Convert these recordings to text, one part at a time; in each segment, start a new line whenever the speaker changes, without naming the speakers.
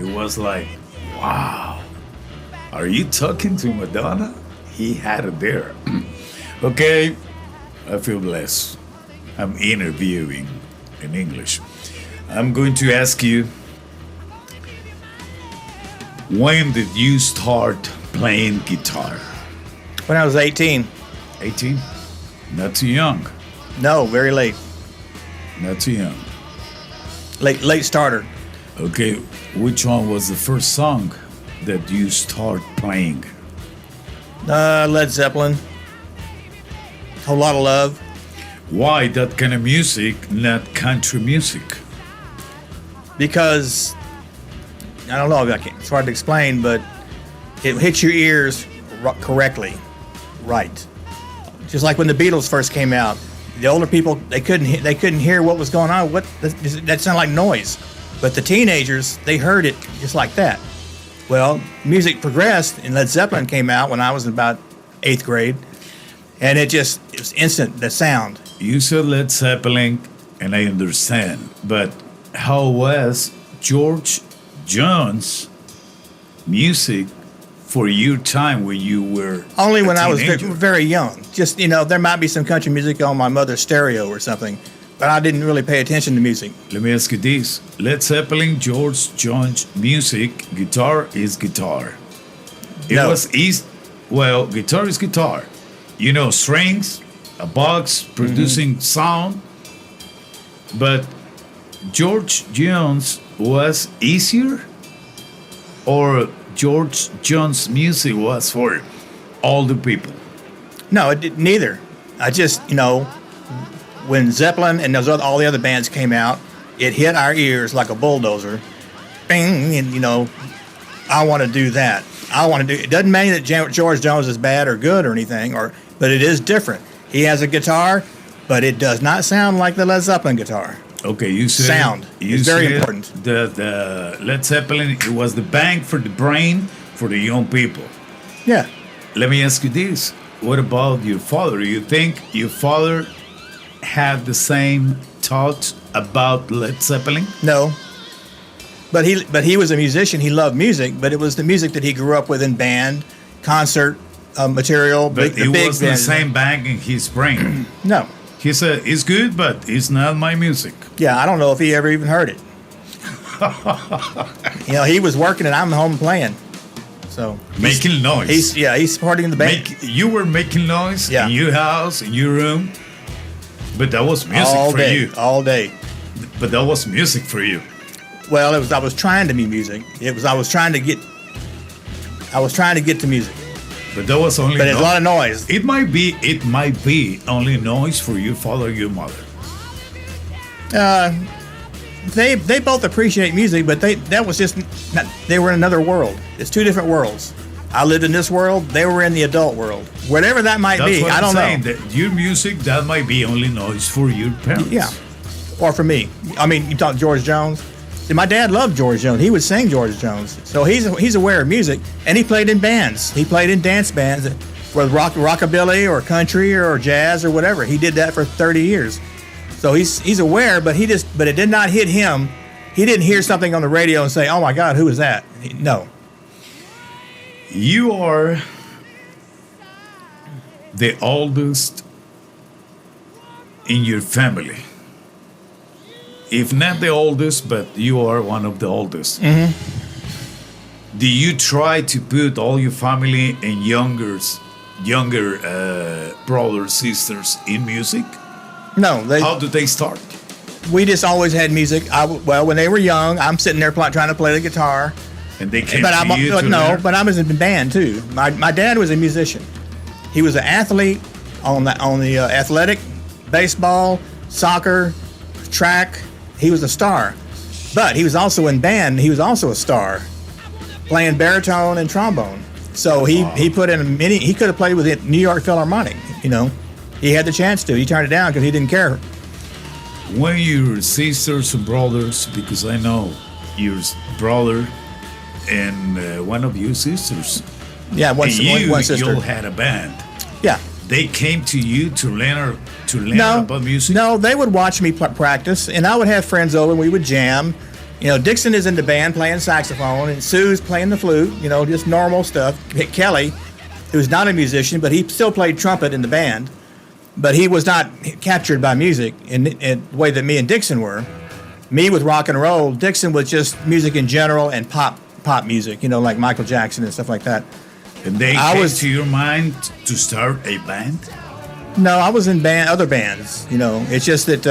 It was like, wow, are you talking to Madonna? He had it there. Okay, I feel blessed. I'm interviewing in English. I'm going to ask you, when did you start playing guitar?
When I was 18.
18? Not too young.
No, very late.
Not too young.
Late starter.
Okay, which one was the first song that you start playing?
Led Zeppelin. Whole Lotta Love.
Why that kind of music, not country music?
Because, I don't know, it's hard to explain, but it hits your ears correctly. Right. Just like when the Beatles first came out. The older people, they couldn't hear what was going on. That sounded like noise. But the teenagers, they heard it just like that. Well, music progressed, and Led Zeppelin came out when I was in about 8th grade, and it was instant, the sound.
You said Led Zeppelin, and I understand, but how was George Jones' music for your time when you were
only when
a
I was
teenager?
very young. Just, there might be some country music on my mother's stereo or something, but I didn't really pay attention to music.
Let me ask you this. Led Zeppelin, George Jones music, guitar is guitar. Guitar is guitar. Strings, a box producing sound. But George Jones was easier? Or George Jones music was for older people?
No, it did neither. I just, when Zeppelin and all the other bands came out, it hit our ears like a bulldozer. Bing, and I want to do that. It doesn't mean that George Jones is bad or good or anything, but it is different. He has a guitar, but it does not sound like the Led Zeppelin guitar.
Okay, you said
sound is very important.
The Led Zeppelin, it was the bang for the brain for the young people.
Yeah.
Let me ask you this. What about your father? You think your father had the same thoughts about Led Zeppelin?
No. But he was a musician. He loved music, but it was the music that he grew up with in band, concert material.
But it wasn't the same bang in his brain.
No.
He said, it's good, but it's not my music.
Yeah, I don't know if he ever even heard it. He was working and I'm home playing. So
making noise.
He's supporting the band.
You were making noise in your house, in your room, but that was music for you.
All day.
But that was music for you.
Well, I was trying to be music. I was trying to get to music.
But that was only.
But it's a lot of noise.
It might be only noise for your father or your mother.
They both appreciate music, but they were in another world. It's two different worlds. I lived in this world. They were in the adult world. Whatever that might be, I don't know.
That your music, that might be only noise for your parents.
Yeah, or for me. I mean, you talk George Jones. See, my dad loved George Jones. He would sing George Jones, so he's aware of music, and he played in bands. He played in dance bands, whether rockabilly or country or jazz or whatever. He did that for 30 years. So he's aware, but it did not hit him. He didn't hear something on the radio and say, "Oh my God, who is that?" No.
You are the oldest in your family. If not the oldest, but you are one of the oldest.
Mm-hmm.
Do you try to put all your family and younger brothers, sisters in music?
No.
How do they start?
We just always had music. When they were young, I'm sitting there trying to play the guitar.
And they came to you to
No,
learn?
but I was in the band too. My dad was a musician. He was an athlete on the athletic, baseball, soccer, track. He was a star. But he was also in band. He was also a star, playing baritone and trombone. So he put in he could have played with the New York Philharmonic. He had the chance to. He turned it down because he didn't care.
When your sisters and brothers, because I know your brother and one of your sisters.
Yeah, one sister.
You had a band.
Yeah.
They came to you to learn about music?
No, they would watch me practice, and I would have friends over, and we would jam. Dixon is in the band playing saxophone, and Sue's playing the flute, just normal stuff. Kelly, who's not a musician, but he still played trumpet in the band, but he was not captured by music in the way that me and Dixon were. Me with rock and roll, Dixon was just music in general and pop music, like Michael Jackson and stuff like that.
And they came to your mind to start a band?
No, I was in other bands, It's just that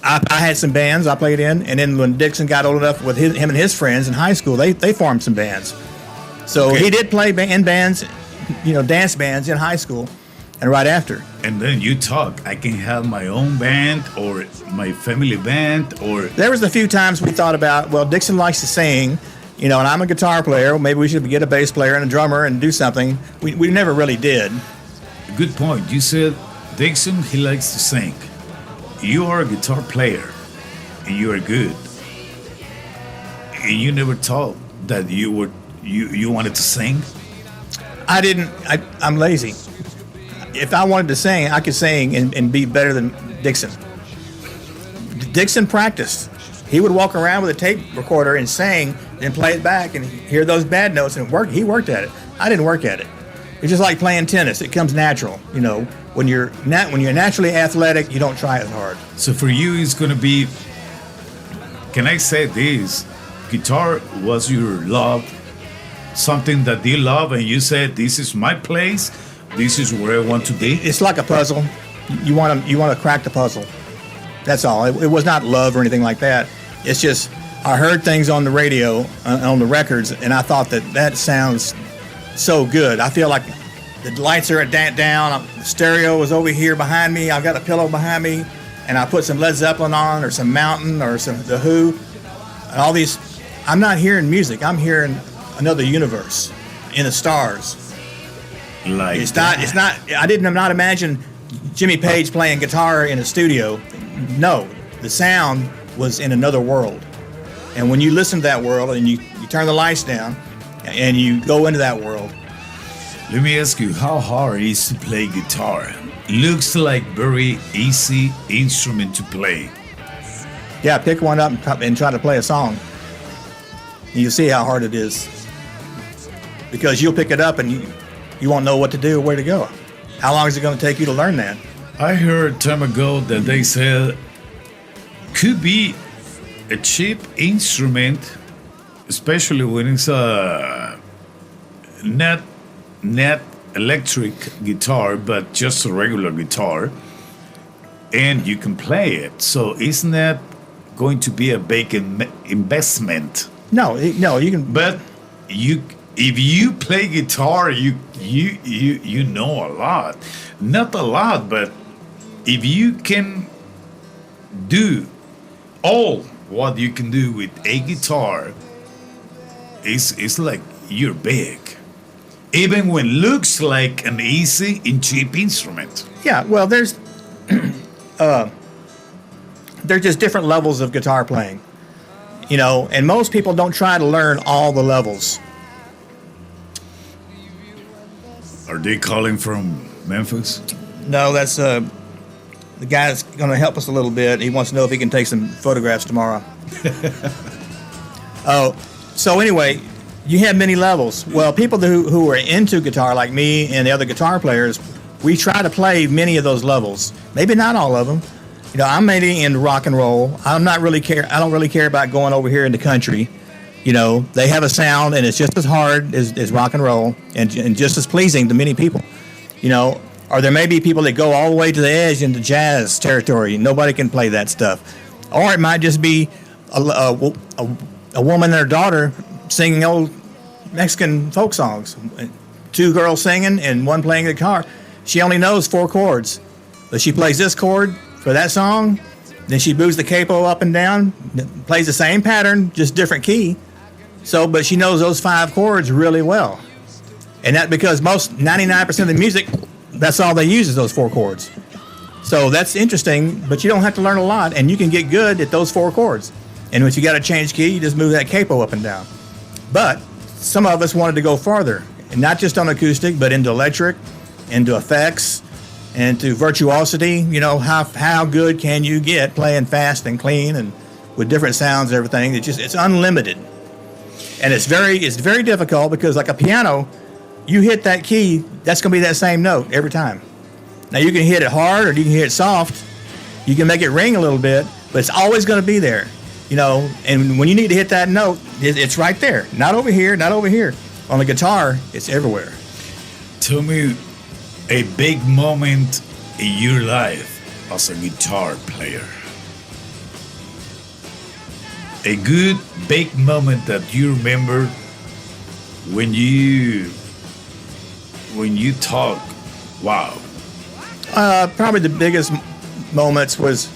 I had some bands I played in, and then when Dixon got old enough with him and his friends in high school, they formed some bands. So he did play in bands, dance bands in high school and right after.
And then you talk, I can have my own band or my family band or...
There was a few times we thought about, well, Dixon likes to sing, and I'm a guitar player. Maybe we should get a bass player and a drummer and do something. We never really did.
Good point. You said Dixon, he likes to sing. You are a guitar player, and you are good. And you never thought that you wanted to sing?
I didn't. I'm lazy. If I wanted to sing, I could sing and be better than Dixon. Dixon practiced. He would walk around with a tape recorder and sing, and play it back and hear those bad notes and work. He worked at it. I didn't work at it. It's just like playing tennis. It comes natural, When you're naturally athletic, you don't try as hard.
So for you, it's going to be, can I say this? Guitar was your love, something that you love, and you said, this is my place, this is where I want to be?
It's like a puzzle. You want to crack the puzzle. That's all. It was not love or anything like that. It's just, I heard things on the radio, on the records, and I thought that sounds so good. I feel like the lights are down. The stereo is over here behind me. I've got a pillow behind me, and I put some Led Zeppelin on, or some Mountain, or some The Who, and all these. I'm not hearing music. I'm hearing another universe in the stars.
Like
it's not. I did not imagine Jimmy Page playing guitar in a studio. No, the sound was in another world, and when you listen to that world and you turn the lights down, and you go into that world.
Let me ask you, how hard it is to play guitar? Looks like very easy instrument to play.
Yeah, pick one up and try to play a song. You'll see how hard it is. Because you'll pick it up and you won't know what to do or where to go. How long is it going to take you to learn that?
I heard time ago that they said could be a cheap instrument, especially when it's a not electric guitar, but just a regular guitar, and you can play it. So isn't that going to be a big investment?
No, you can.
But if you play guitar, you know a lot. Not a lot, but if you can do all what you can do with a guitar, it's like you're big. Even when looks like an easy and cheap instrument.
Yeah, well, there's just different levels of guitar playing, and most people don't try to learn all the levels.
Are they calling from Memphis?
No, that's the guy's going to help us a little bit. He wants to know if he can take some photographs tomorrow. So anyway, you have many levels. Well, people who are into guitar, like me and the other guitar players, we try to play many of those levels. Maybe not all of them. I'm mainly into rock and roll. I don't really care about going over here in the country. They have a sound, and it's just as hard as rock and roll, and just as pleasing to many people. Or there may be people that go all the way to the edge into jazz territory. Nobody can play that stuff. Or it might just be a woman and her daughter singing old Mexican folk songs. Two girls singing and one playing the guitar. She only knows 4 chords, but she plays this chord for that song. Then she moves the capo up and down, plays the same pattern, just different key. But she knows those 5 chords really well. And that because 99% of the music, that's all they use is those 4 chords. So that's interesting, but you don't have to learn a lot, and you can get good at those 4 chords. And if you got to change key, you just move that capo up and down. But some of us wanted to go farther, and not just on acoustic, but into electric, into effects, and to virtuosity. How good can you get playing fast and clean and with different sounds and everything. It's unlimited, and it's very difficult because like a piano, you hit that key, that's going to be that same note every time. Now you can hit it hard or you can hit it soft. You can make it ring a little bit, but it's always going to be there, you know. And when you need to hit that note, it's right there. Not over here, not over here. On the guitar, it's everywhere.
Tell me a big moment in your life as a guitar player. A good big moment that you remember when you talk, wow.
Probably the biggest moments was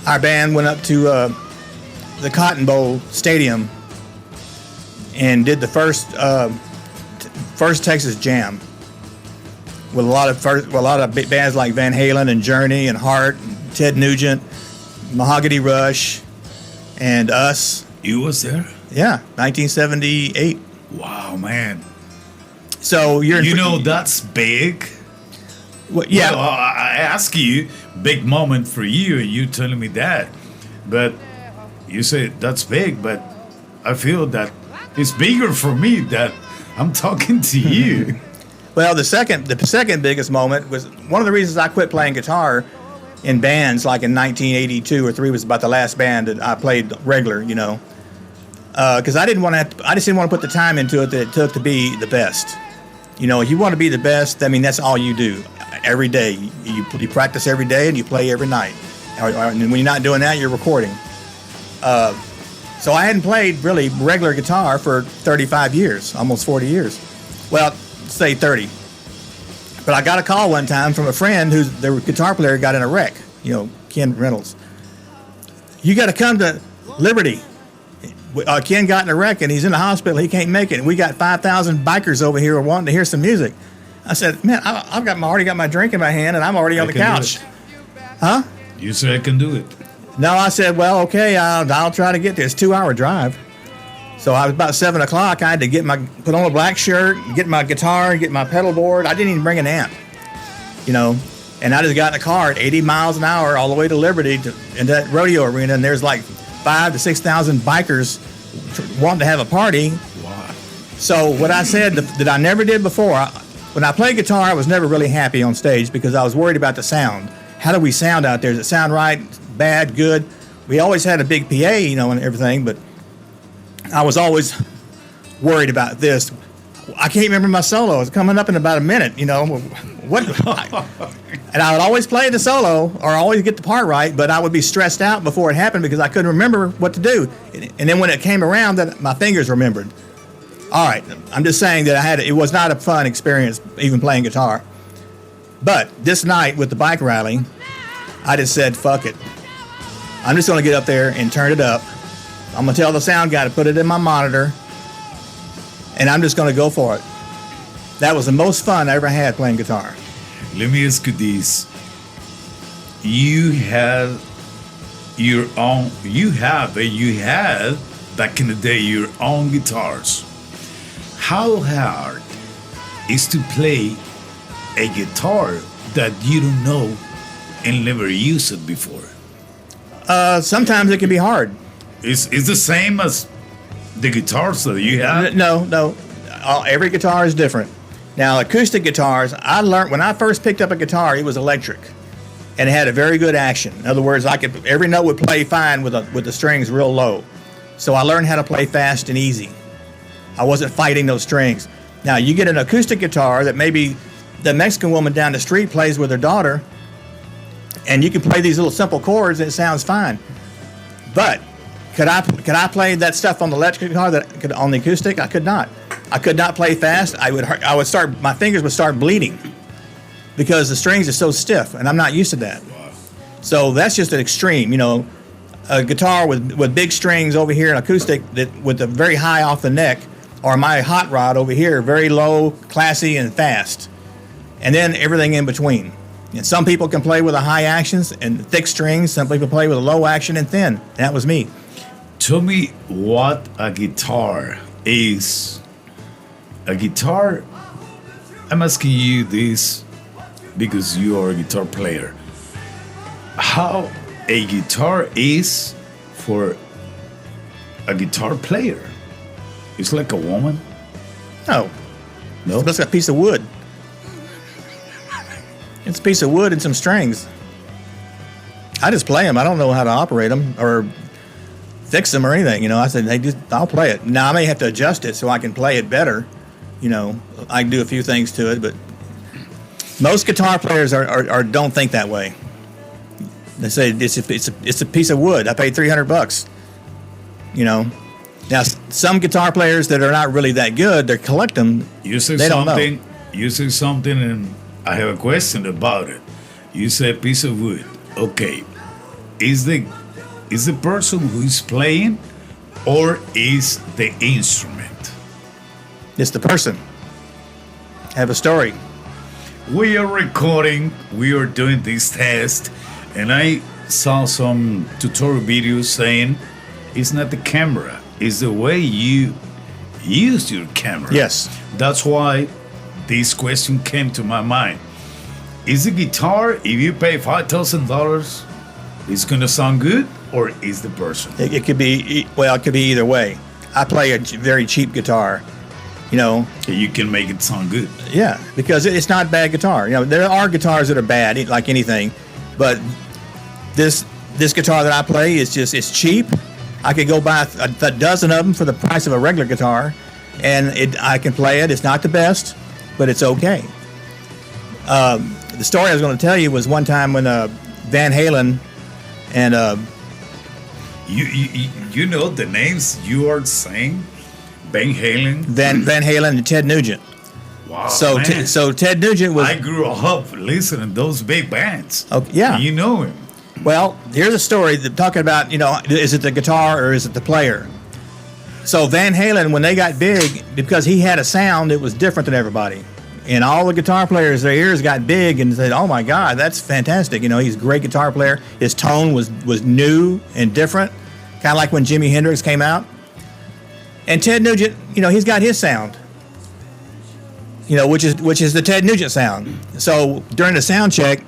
our band went up to the Cotton Bowl Stadium and did the first Texas Jam with a lot of big bands like Van Halen and Journey and Heart, and Ted Nugent, Mahogany Rush, and us.
You was there?
Yeah, 1978.
Wow, man.
So
you know that's big.
Well, yeah.
Well, I ask you, big moment for you, and you telling me that, but you say that's big, but I feel that it's bigger for me that I'm talking to you.
Well, the second biggest moment was one of the reasons I quit playing guitar in bands, like in 1982 or 3 was about the last band that I played regular, you know, because I just didn't want to put the time into it that it took to be the best. You know, if you want to be the best, I mean, that's all you do every day. You practice every day and you play every night. And when you're not doing that, you're recording. So I hadn't played really regular guitar for 35 years, almost 40 years. Well, say 30. But I got a call one time from a friend who's the guitar player got in a wreck, you know, Ken Reynolds. You got to come to Liberty. Ken got in a wreck and he's in the hospital. He can't make it. And we got 5,000 bikers over here wanting to hear some music. I said, man, I've already got my drink in my hand and I'm already on the couch. Huh?
You said I can do it.
No, I said, well, okay, I'll try to get there. It's a 2-hour drive. So I was about 7 o'clock. I had to put on a black shirt, get my guitar, get my pedal board. I didn't even bring an amp, you know. And I just got in the car at 80 miles an hour all the way to Liberty in that rodeo arena. And there's like 5,000 to 6,000 bikers wanting to have a party.
Wow.
So what I said that I never did before, when I played guitar, I was never really happy on stage because I was worried about the sound. How do we sound out there? Does it sound right, bad, good? We always had a big PA, you know, and everything, but I was always worried about this. I can't remember my solo. It's coming up in about a minute, you know. And I would always play the solo or always get the part right, but I would be stressed out before it happened because I couldn't remember what to do. And then when it came around, that my fingers remembered. All right, I'm just saying that it was not a fun experience even playing guitar. But this night with the bike rally, I just said, fuck it. I'm just going to get up there and turn it up. I'm going to tell the sound guy to put it in my monitor, and I'm just going to go for it. That was the most fun I ever had playing guitar.
Let me ask you this. You had back in the day your own guitars. How hard is to play a guitar that you don't know and never used it before?
Sometimes it can be hard.
Is the same as the guitars that you have?
No. Every guitar is different. Now, acoustic guitars, I learned when I first picked up a guitar, it was electric, and it had a very good action. In other words, every note would play fine with the strings real low. So I learned how to play fast and easy. I wasn't fighting those strings. Now, you get an acoustic guitar that maybe the Mexican woman down the street plays with her daughter, and you can play these little simple chords and it sounds fine. But could I play that stuff on the electric guitar on the acoustic? I could not. I could not play fast. My fingers would start bleeding because the strings are so stiff, and I'm not used to that.
Wow.
So that's just an extreme, you know. A guitar with big strings over here, an acoustic with a very high off the neck, or my hot rod over here, very low, classy, and fast. And then everything in between. And some people can play with the high actions and thick strings. Some people play with a low action and thin. And that was me.
Tell me what a guitar is. A guitar, I'm asking you this because you are a guitar player. How a guitar is for a guitar player? It's like a woman?
No.
No?
It's like a piece of wood. It's a piece of wood and some strings. I just play them. I don't know how to operate them or fix them or anything. You know, I said, hey, I'll play it. Now, I may have to adjust it so I can play it better. You know, I can do a few things to it, but most guitar players don't think that way. They say it's a piece of wood. I paid $300. You know, now some guitar players that are not really that good, they collect them.
You say
they
something.
Don't know.
You say something, and I have a question about it. You said piece of wood. Okay, is the person who is playing, or is the instrument?
It's the person. I have a story.
We are recording. We are doing this test, and I saw some tutorial videos saying it's not the camera, it's the way you use your camera.
Yes.
That's why this question came to my mind. Is the guitar, if you pay $5,000, it's going to sound good, or is the person?
It could be, well, it could be either way. I play a very cheap guitar, you know.
You can make it sound good.
Yeah, because it's not bad guitar. You know, there are guitars that are bad, like anything, but this guitar that I play is it's cheap. I could go buy a dozen of them for the price of a regular guitar, and I can play it. It's not the best, but it's okay. The story I was going to tell you was one time when Van Halen and
you know the names you are saying? Van Halen?
Van Halen and Ted Nugent.
Wow,
So
man.
so Ted Nugent was.
I grew up listening to those big bands.
Okay, yeah.
You know him.
Well, here's a story that talking about, you know, is it the guitar or is it the player? So Van Halen, when they got big, because he had a sound that was different than everybody. And all the guitar players, their ears got big and said, oh my God, that's fantastic. You know, he's a great guitar player. His tone was new and different, kind of like when Jimi Hendrix came out. And Ted Nugent, you know, he's got his sound, you know, which is the Ted Nugent sound. So during the sound check,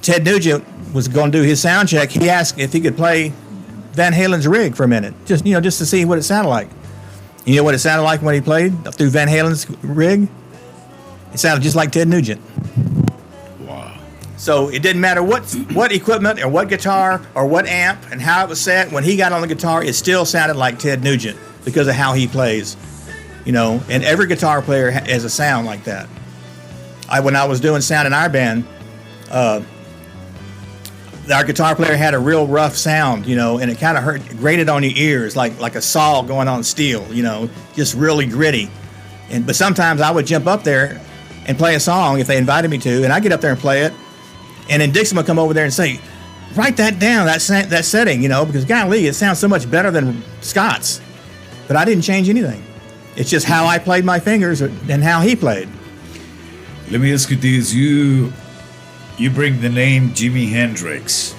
Ted Nugent was going to do his sound check. He asked if he could play Van Halen's rig for a minute, just to see what it sounded like. You know what it sounded like when he played through Van Halen's rig? It sounded just like Ted Nugent.
Wow.
So it didn't matter what equipment or what guitar or what amp and how it was set. When he got on the guitar, it still sounded like Ted Nugent because of how he plays. You know, and every guitar player has a sound like that. When I was doing sound in our band, our guitar player had a real rough sound, you know, and it kind of grated on your ears like a saw going on steel, you know, just really gritty. But sometimes I would jump up there and play a song if they invited me to, and I'd get up there and play it, and then Dixon would come over there and say, write that down, that setting, you know, because golly, it sounds so much better than Scott's. But I didn't change anything. It's just how I played my fingers and how he played.
Let me ask you this. You bring the name Jimi Hendrix,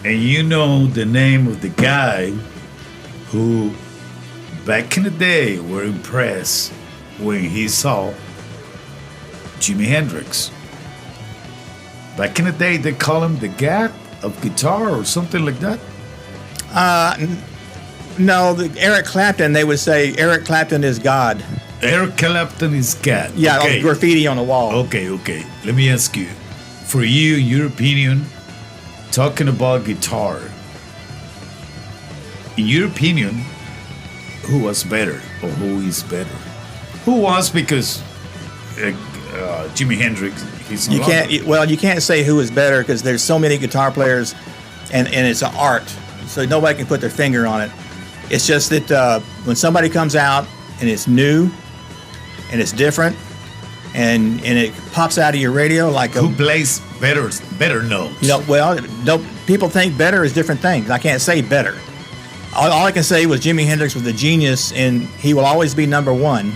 and you know the name of the guy who back in the day were impressed when he saw Jimi Hendrix. Back in the day, they call him the God of guitar or something like that.
No, Eric Clapton, they would say Eric Clapton is God.
Eric Clapton is God.
Yeah,
okay.
Graffiti on the wall.
Okay. Let me ask you, for you, in your opinion, talking about guitar, in your opinion, who was better or who is better? Who was, because Jimi Hendrix, he's
You can't say who is better because there's so many guitar players, and it's an art, so nobody can put their finger on it. It's just that when somebody comes out and it's new and it's different and it pops out of your radio like
who plays better notes?
You know, well, people think better is different things. I can't say better. All I can say was Jimi Hendrix was a genius, and he will always be number one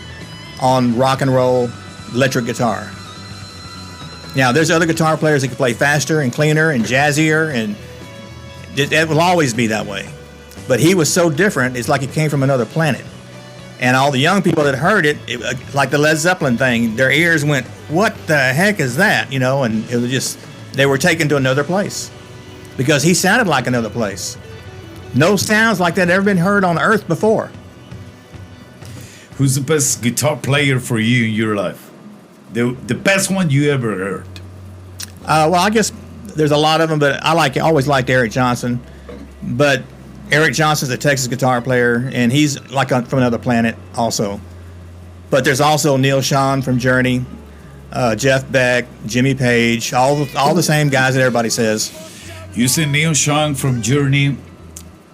on rock and roll electric guitar. Now, there's other guitar players that can play faster and cleaner and jazzier, and it will always be that way. But he was so different, it's like he came from another planet. And all the young people that heard it, like the Led Zeppelin thing, their ears went, what the heck is that? You know, and it was just, they were taken to another place because he sounded like another place. No sounds like that ever been heard on Earth before.
Who's the best guitar player for you in your life? The best one you ever heard?
Well, I guess there's a lot of them, but always liked Eric Johnson. But Eric Johnson's a Texas guitar player, and he's like from another planet also. But there's also Neil Schon from Journey, Jeff Beck, Jimmy Page, all the same guys that everybody says.
You said Neil Schon from Journey.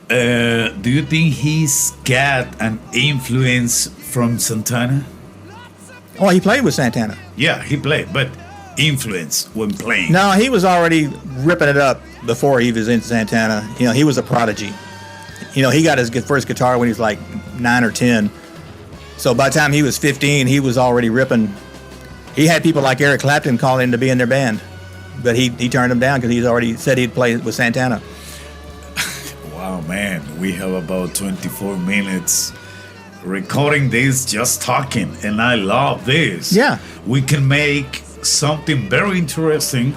Do you think he's got an influence from Santana?
Oh, he played with Santana.
Yeah, he played, but influence when playing.
No, he was already ripping it up before he was in Santana. You know, he was a prodigy. You know, he got his first guitar when he was like 9 or 10. So by the time he was 15, he was already ripping. He had people like Eric Clapton calling him to be in their band, but he turned him down because he's already said he'd play with Santana.
Wow, man, we have about 24 minutes recording this, just talking, and I love this.
Yeah.
We can make something very interesting,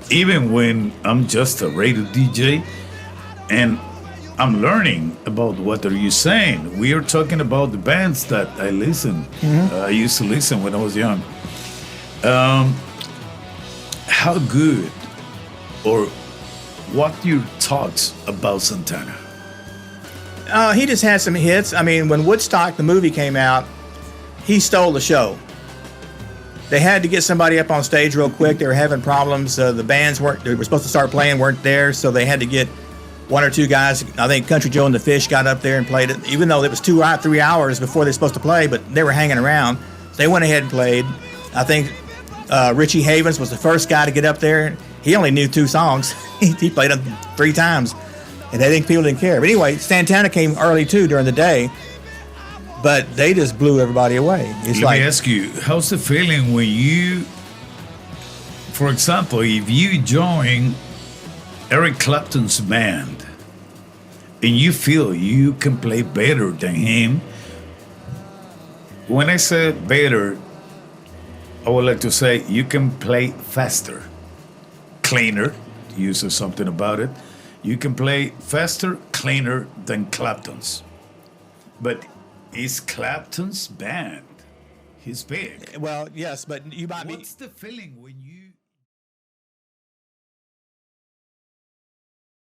even when I'm just a radio DJ, and I'm learning about what are you saying. We are talking about the bands that I listen. I used to listen when I was young. How good, or what your thoughts about Santana?
He just had some hits. I mean, when Woodstock, the movie, came out, he stole the show. They had to get somebody up on stage real quick. They were having problems. The bands they were supposed to start playing, weren't there, so they had to get one or two guys. I think Country Joe and the Fish got up there and played it, even though it was 3 hours before they were supposed to play, but they were hanging around. So they went ahead and played. I think Richie Havens was the first guy to get up there. He only knew 2 songs. He played them 3 times, and they think people didn't care. But anyway, Santana came early too during the day, but they just blew everybody away.
Let me ask you, how's the feeling when you, for example, if you join Eric Clapton's band and you feel you can play better than him? When I say better, I would like to say you can play faster, cleaner. You said something about it. You can play faster, cleaner than Clapton's. But it's Clapton's band. He's big.
Well, yes, but you might be.
What's the feeling when you